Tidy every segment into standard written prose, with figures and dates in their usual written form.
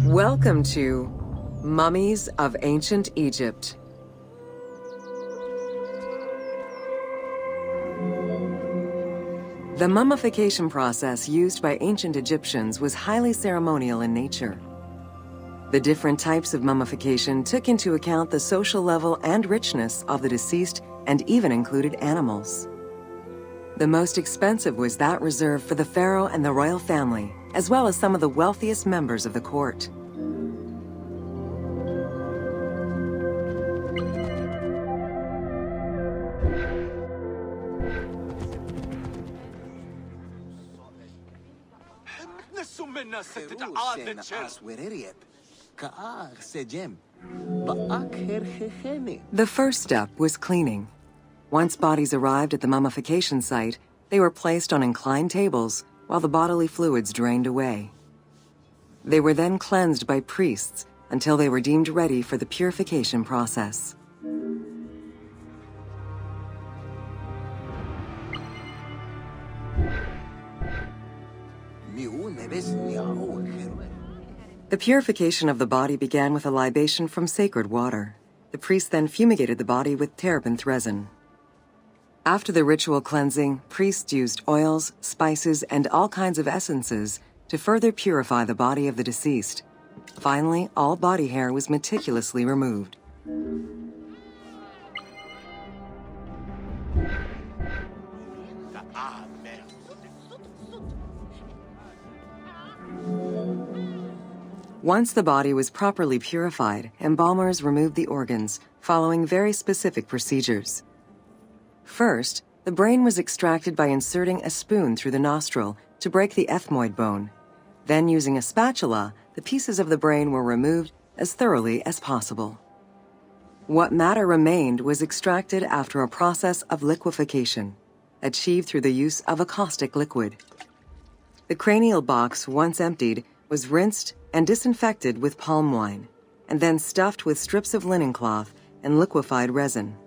Welcome to Mummies of Ancient Egypt. The mummification process used by ancient Egyptians was highly ceremonial in nature. The different types of mummification took into account the social level and richness of the deceased and even included animals. The most expensive was that reserved for the pharaoh and the royal family, as well as some of the wealthiest members of the court. The first step was cleaning. Once bodies arrived at the mummification site, they were placed on inclined tables while the bodily fluids drained away. They were then cleansed by priests until they were deemed ready for the purification process. The purification of the body began with a libation from sacred water. The priest then fumigated the body with terebinth resin. After the ritual cleansing, priests used oils, spices, and all kinds of essences to further purify the body of the deceased. Finally, all body hair was meticulously removed. Once the body was properly purified, embalmers removed the organs, following very specific procedures. First, the brain was extracted by inserting a spoon through the nostril to break the ethmoid bone. Then, using a spatula, the pieces of the brain were removed as thoroughly as possible. What matter remained was extracted after a process of liquefaction, achieved through the use of a caustic liquid. The cranial box, once emptied, was rinsed and disinfected with palm wine, and then stuffed with strips of linen cloth and liquefied resin.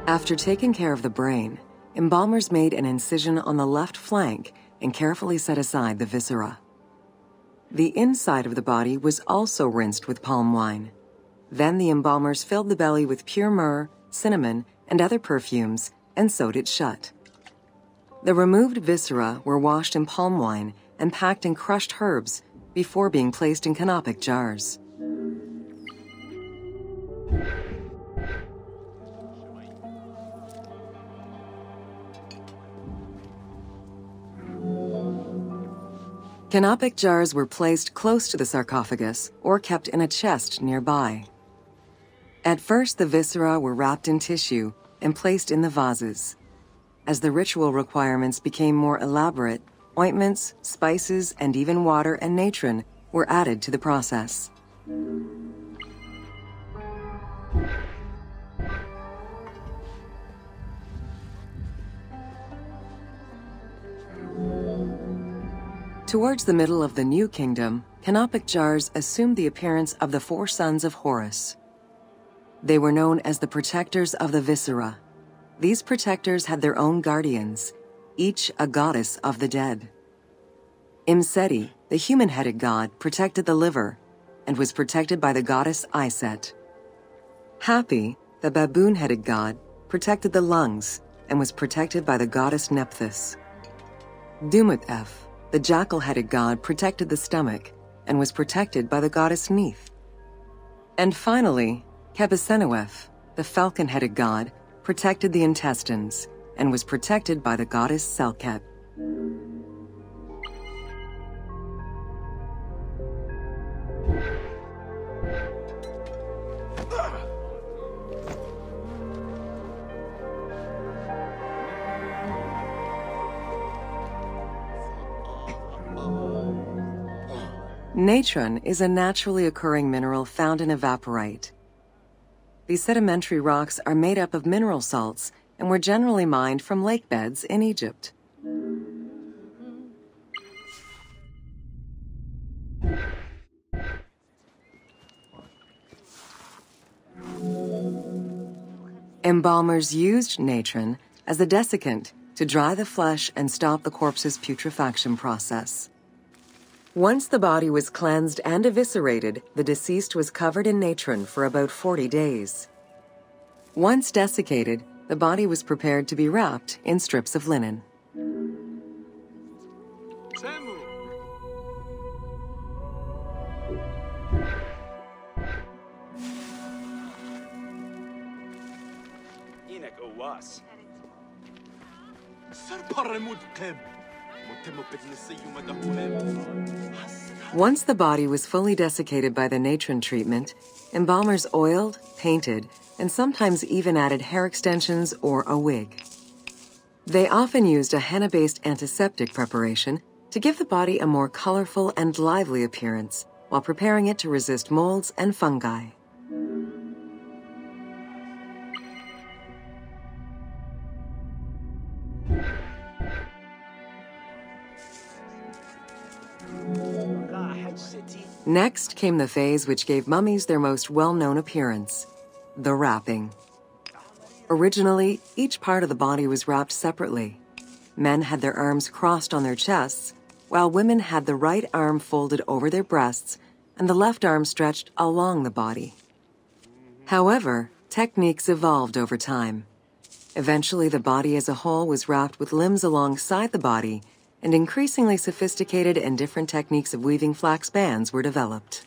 After taking care of the brain, embalmers made an incision on the left flank and carefully set aside the viscera. The inside of the body was also rinsed with palm wine. Then the embalmers filled the belly with pure myrrh, cinnamon, and other perfumes and sewed it shut. The removed viscera were washed in palm wine and packed in crushed herbs before being placed in canopic jars. Canopic jars were placed close to the sarcophagus or kept in a chest nearby. At first, the viscera were wrapped in tissue and placed in the vases. As the ritual requirements became more elaborate, ointments, spices, and even water and natron were added to the process. Towards the middle of the New Kingdom, canopic jars assumed the appearance of the 4 sons of Horus. They were known as the protectors of the viscera. These protectors had their own guardians, each a goddess of the dead. Imseti, the human-headed god, protected the liver and was protected by the goddess Iset. Hapi, the baboon-headed god, protected the lungs and was protected by the goddess Nephthys. Dumut-Ef, the jackal-headed god, protected the stomach and was protected by the goddess Neith. And finally, Kebesenuef, the falcon-headed god, protected the intestines and was protected by the goddess Selket. Natron is a naturally occurring mineral found in evaporite. These sedimentary rocks are made up of mineral salts and were generally mined from lake beds in Egypt. Embalmers used natron as a desiccant to dry the flesh and stop the corpse's putrefaction process. Once the body was cleansed and eviscerated, the deceased was covered in natron for about 40 days. Once desiccated, the body was prepared to be wrapped in strips of linen. Once the body was fully desiccated by the natron treatment, embalmers oiled, painted, and sometimes even added hair extensions or a wig. They often used a henna-based antiseptic preparation to give the body a more colorful and lively appearance while preparing it to resist molds and fungi. Next came the phase which gave mummies their most well-known appearance, the wrapping. Originally, each part of the body was wrapped separately. Men had their arms crossed on their chests, while women had the right arm folded over their breasts and the left arm stretched along the body. However, techniques evolved over time. Eventually, the body as a whole was wrapped with limbs alongside the body, and increasingly sophisticated and different techniques of weaving flax bands were developed.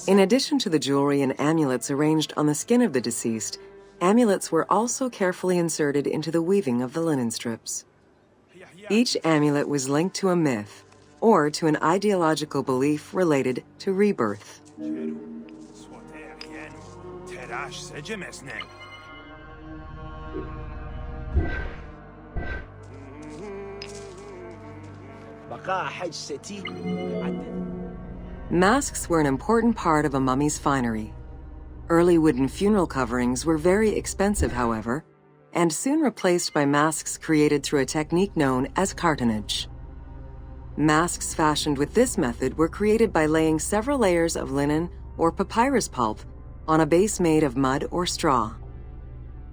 In addition to the jewelry and amulets arranged on the skin of the deceased, amulets were also carefully inserted into the weaving of the linen strips. Each amulet was linked to a myth or to an ideological belief related to rebirth. Masks were an important part of a mummy's finery. Early wooden funeral coverings were very expensive, however, and soon replaced by masks created through a technique known as cartonnage. Masks fashioned with this method were created by laying several layers of linen or papyrus pulp on a base made of mud or straw.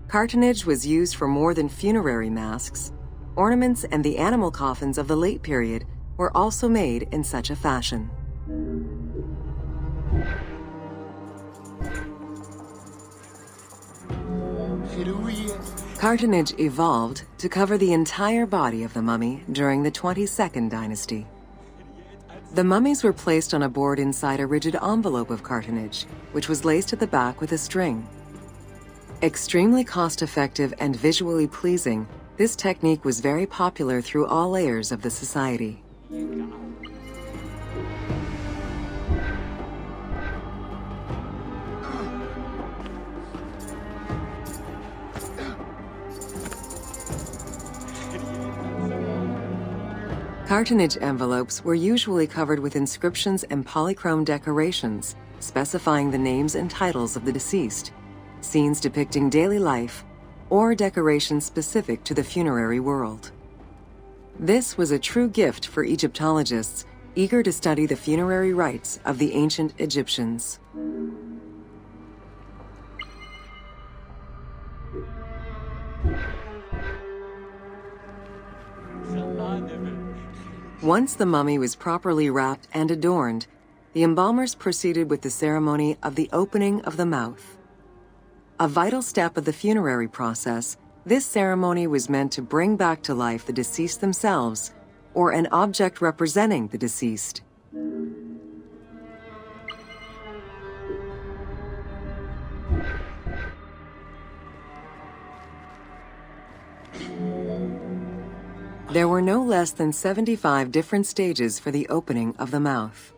Cartonnage was used for more than funerary masks. Ornaments and the animal coffins of the late period were also made in such a fashion. Cartonnage evolved to cover the entire body of the mummy during the 22nd dynasty. The mummies were placed on a board inside a rigid envelope of cartonnage, which was laced at the back with a string. Extremely cost-effective and visually pleasing, this technique was very popular through all layers of the society. Cartonnage envelopes were usually covered with inscriptions and polychrome decorations, specifying the names and titles of the deceased, scenes depicting daily life, or decorations specific to the funerary world. This was a true gift for Egyptologists eager to study the funerary rites of the ancient Egyptians. Once the mummy was properly wrapped and adorned, the embalmers proceeded with the ceremony of the opening of the mouth. A vital step of the funerary process, this ceremony was meant to bring back to life the deceased themselves or an object representing the deceased. There were no less than 75 different stages for the opening of the mouth.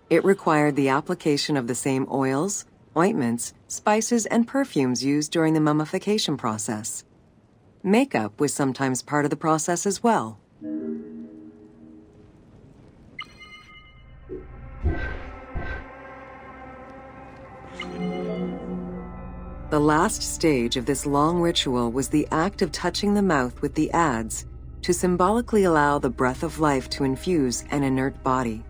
It required the application of the same oils, ointments, spices, and perfumes used during the mummification process. Makeup was sometimes part of the process as well. The last stage of this long ritual was the act of touching the mouth with the adze, to symbolically allow the breath of life to infuse an inert body.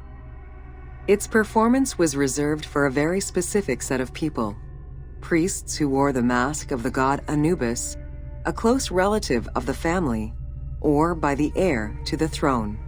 Its performance was reserved for a very specific set of people: priests who wore the mask of the god Anubis, a close relative of the family, or by the heir to the throne.